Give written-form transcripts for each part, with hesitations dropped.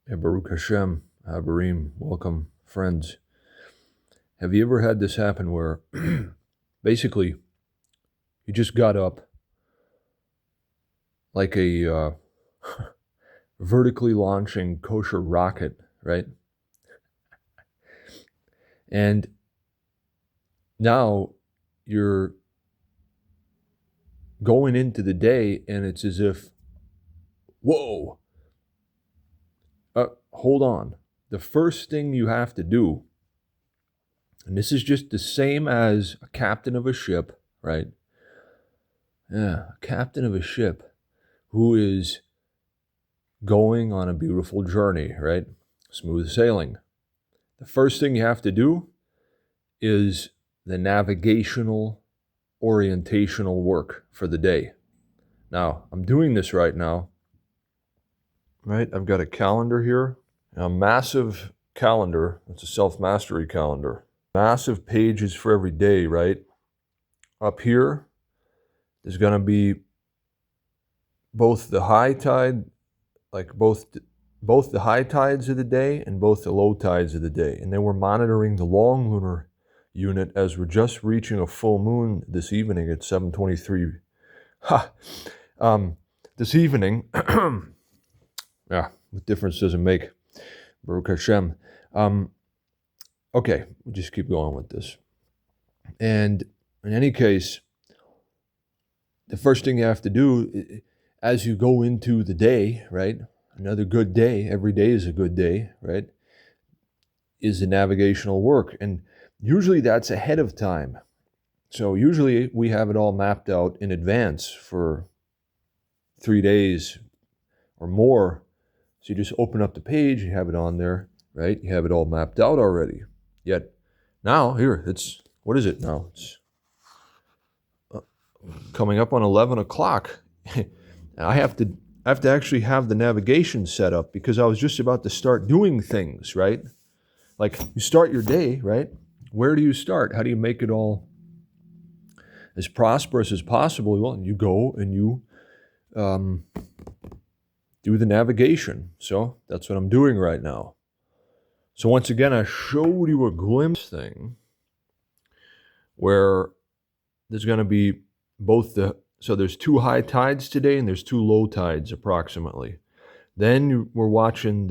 Hey, Baruch Hashem, Habarim, welcome, friends. Have you ever had this happen where basically you just got up like a vertically launching kosher rocket, right? And now you're going into the day and it's as if, whoa, hold on. The first thing you have to do, and this is just the same as a captain of a ship, right? Yeah, a captain of a ship who is going on a beautiful journey, right? Smooth sailing. The first thing you have to do is the navigational, orientational work for the day. Now, I'm doing this right now, right? I've got a calendar here, a massive calendar. It's a self-mastery calendar. Massive pages for every day, right? Up here, there's going to be both the high tide, like both the high tides of the day and both the low tides of the day. And then we're monitoring the long lunar unit as we're just reaching a full moon this evening at 7:23. This evening, yeah, what difference does it make? Baruch Hashem. Okay, we'll just keep going with this. And in any case, the first thing you have to do as you go into the day, right? Another good day, every day is a good day, right? Is the navigational work. And usually that's ahead of time. So usually we have it all mapped out in advance for 3 days or more. So you just open up the page, you have it on there, right? You have it all mapped out already. Yet now, here, what is it now? It's coming up on 11 o'clock. I have to actually have the navigation set up because I was just about to start doing things, right? Like you start your day, right? Where do you start? How do you make it all as prosperous as possible? Well, you go and you do the navigation. So that's what I'm doing right now. So once again, I showed you a glimpse thing where there's going to be so there's 2 high tides today and there's 2 low tides approximately. Then we're watching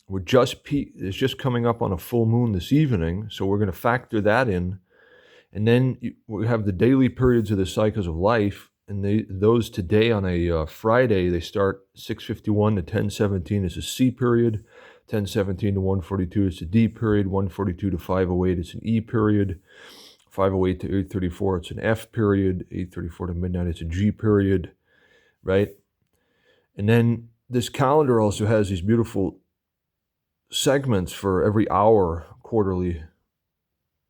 it's just coming up on a full moon this evening, so we're going to factor that in. And then we have the daily periods of the cycles of life, and those today on a Friday, they start 6:51 to 10:17 is a C period, 10:17 to 1:42 is a D period, 1:42 to 5:08 is an E period, 5:08 to 8:34 it's an F period, 8:34 to midnight it's a G period, right? And then this calendar also has these beautiful segments for every hour quarterly,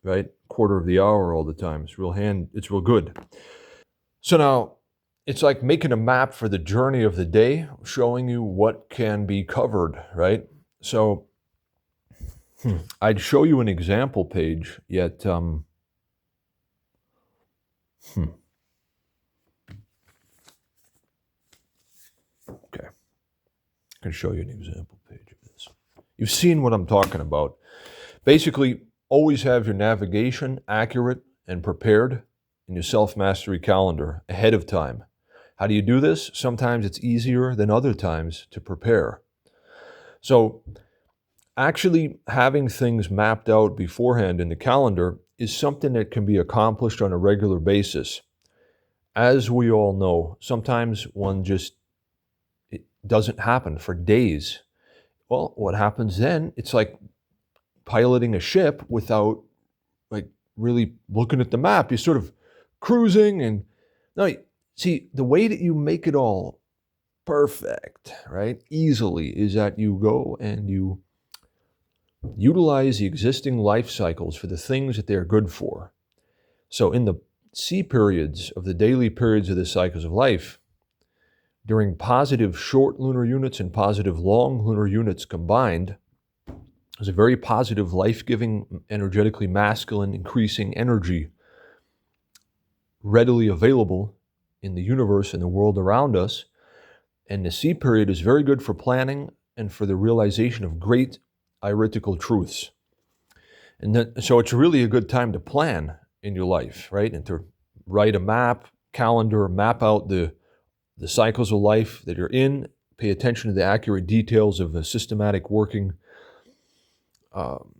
right? Quarter of the hour all the time. It's real good. So now it's like making a map for the journey of the day, showing you what can be covered, right? So I'd show you an example page, yet okay. I can show you an example page of this. You've seen what I'm talking about. Basically, always have your navigation accurate and prepared in your self-mastery calendar ahead of time. How do you do this? Sometimes it's easier than other times to prepare. So actually having things mapped out beforehand in the calendar is something that can be accomplished on a regular basis. As we all know, sometimes it doesn't happen for days. Well, what happens then? It's like piloting a ship without like really looking at the map. You're sort of cruising and no, see, the way that you make it all perfect, right, easily is that you go and you utilize the existing life cycles for the things that they're good for. So in the C periods of the daily periods of the cycles of life, during positive short lunar units and positive long lunar units combined, there's a very positive, life-giving, energetically masculine, increasing energy readily available in the universe and the world around us. And the C period is very good for planning and for the realization of great ieretical truths. So it's really a good time to plan in your life, right? And to write a map, calendar, map out the cycles of life that you're in, pay attention to the accurate details of a systematic working um,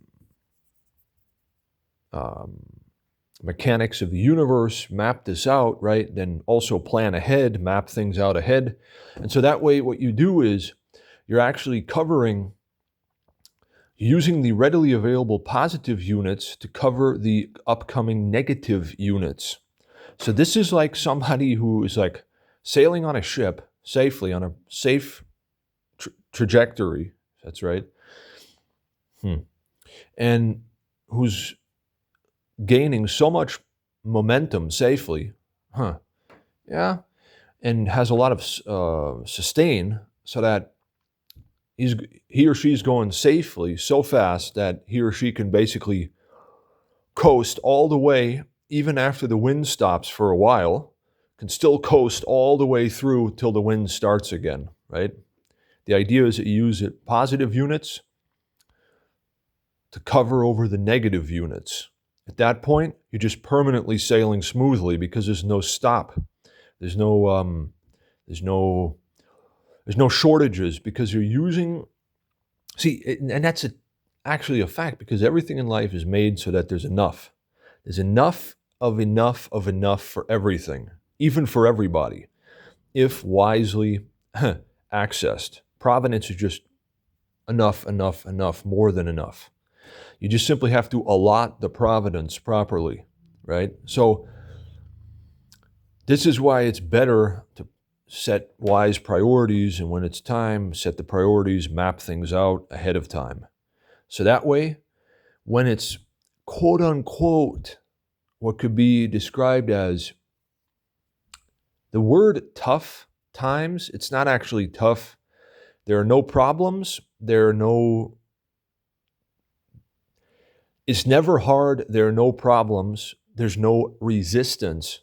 mechanics of the universe, map this out, right? Then also plan ahead, map things out ahead. And so that way what you do is you're actually covering, using the readily available positive units to cover the upcoming negative units. So this is like somebody who is like sailing on a ship safely, on a safe trajectory, that's right, and who's gaining so much momentum safely, and has a lot of sustain, so that he or she's going safely so fast that he or she can basically coast all the way, even after the wind stops for a while, can still coast all the way through till the wind starts again, right? The idea is that you use positive units to cover over the negative units. At that point, you're just permanently sailing smoothly because there's no stop. There's no shortages because you're using. See, and that's actually a fact, because everything in life is made so that there's enough. There's enough of enough of enough for everything, even for everybody, if wisely accessed. Providence is just enough, enough, enough, more than enough. You just simply have to allot the providence properly, right? So this is why it's better to set wise priorities, and when it's time, set the priorities, map things out ahead of time. So that way, when it's quote unquote what could be described as the word tough times, it's not actually tough. There are no problems. It's never hard. There are no problems. There's no resistance.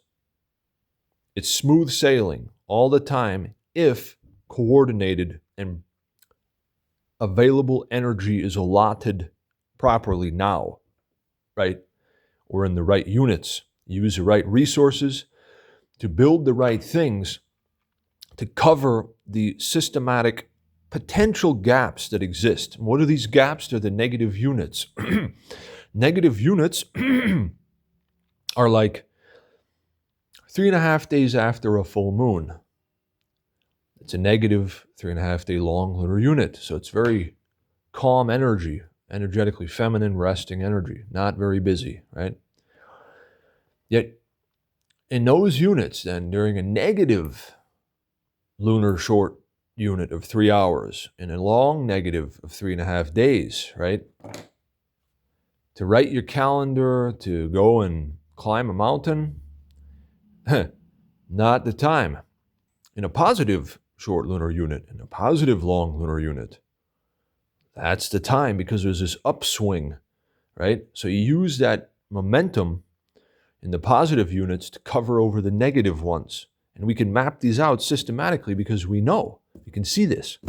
It's smooth sailing all the time if coordinated and available energy is allotted properly now, right? Or in the right units. Use the right resources to build the right things to cover the systematic potential gaps that exist. And what are these gaps? They're the negative units. Negative units are like 3.5 days after a full moon. It's a negative 3.5 day long lunar unit. So it's very calm energy, energetically feminine, resting energy, not very busy, right? Yet in those units, then, during a negative lunar short unit of 3 hours and a long negative of 3.5 days, right? To write your calendar, to go and climb a mountain, not the time. In a positive short lunar unit, in a positive long lunar unit, that's the time, because there's this upswing, right? So you use that momentum in the positive units to cover over the negative ones. And we can map these out systematically because we know, you can see this.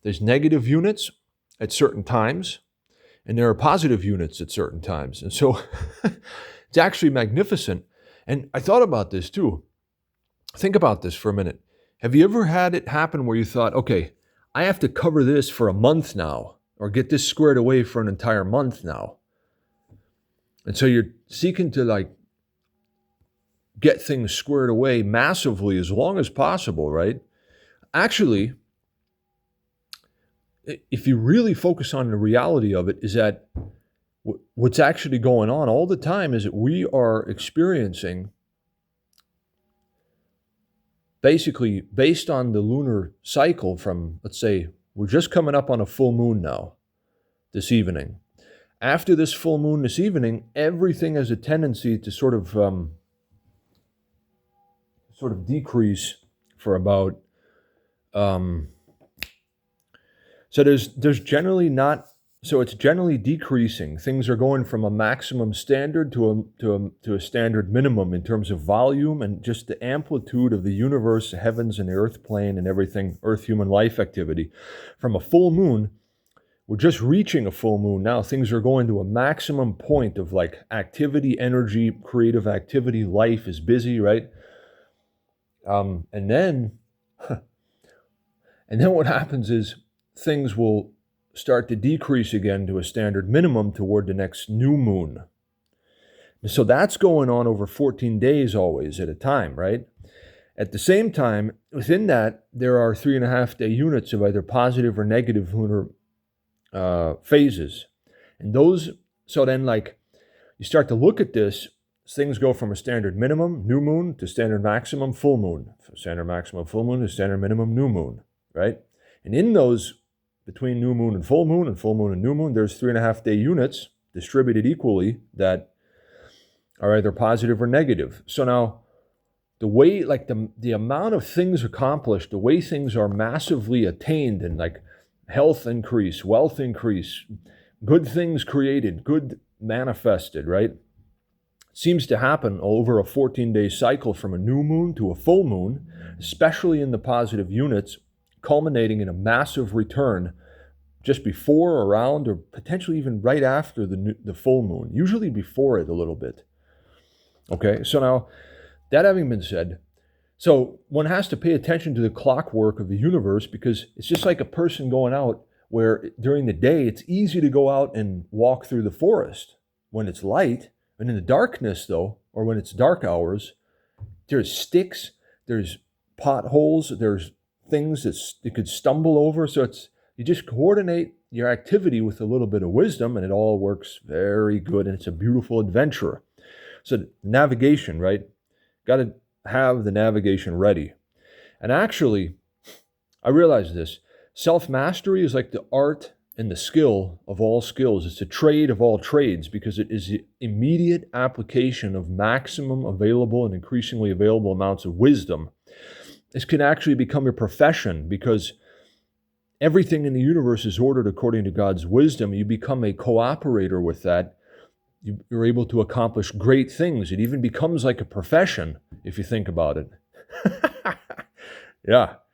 There's negative units at certain times, and there are positive units at certain times. And so it's actually magnificent. And I thought about this too. Think about this for a minute. Have you ever had it happen where you thought, okay, I have to cover this for a month now, or get this squared away for an entire month now? And so you're seeking to like get things squared away massively as long as possible, right? Actually, if you really focus on the reality of it, is that what's actually going on all the time is that we are experiencing, basically based on the lunar cycle from, let's say, we're just coming up on a full moon now, this evening. After this full moon this evening, everything has a tendency to sort of decrease for about, so there's generally not So it's generally decreasing. Things are going from a maximum standard to a standard minimum in terms of volume and just the amplitude of the universe, the heavens and the earth plane and everything, earth human life activity. From a full moon, we're just reaching a full moon now. Things are going to a maximum point of like activity, energy, creative activity. Life is busy, right? And then what happens is things will start to decrease again to a standard minimum toward the next new moon. So that's going on over 14 days always at a time, right? At the same time, within that, there are 3.5 day units of either positive or negative lunar phases. And those, so then like you start to look at this, things go from a standard minimum, new moon, to standard maximum, full moon. Standard maximum, full moon, to standard minimum, new moon, right? And in those, between new moon and full moon and new moon, there's 3.5 day units distributed equally that are either positive or negative. So now, the way, like the amount of things accomplished, the way things are massively attained, and like health increase, wealth increase, good things created, good manifested, right? Seems to happen over a 14-day cycle from a new moon to a full moon, especially in the positive units, culminating in a massive return just before, around, or potentially even right after the full moon, usually before it a little bit. Okay, so now, that having been said, so one has to pay attention to the clockwork of the universe, because it's just like a person going out where during the day it's easy to go out and walk through the forest when it's light, and in the darkness though, or when it's dark hours, there's sticks, there's potholes, there's things that you could stumble over. So you just coordinate your activity with a little bit of wisdom and it all works very good, and it's a beautiful adventure. So navigation, right? Got to have the navigation ready. And actually, I realized this. Self-mastery is like the art and the skill of all skills. It's a trade of all trades, because it is the immediate application of maximum available and increasingly available amounts of wisdom. This can actually become a profession, because everything in the universe is ordered according to God's wisdom. You become a cooperator with that. You're able to accomplish great things. It even becomes like a profession, if you think about it. Yeah.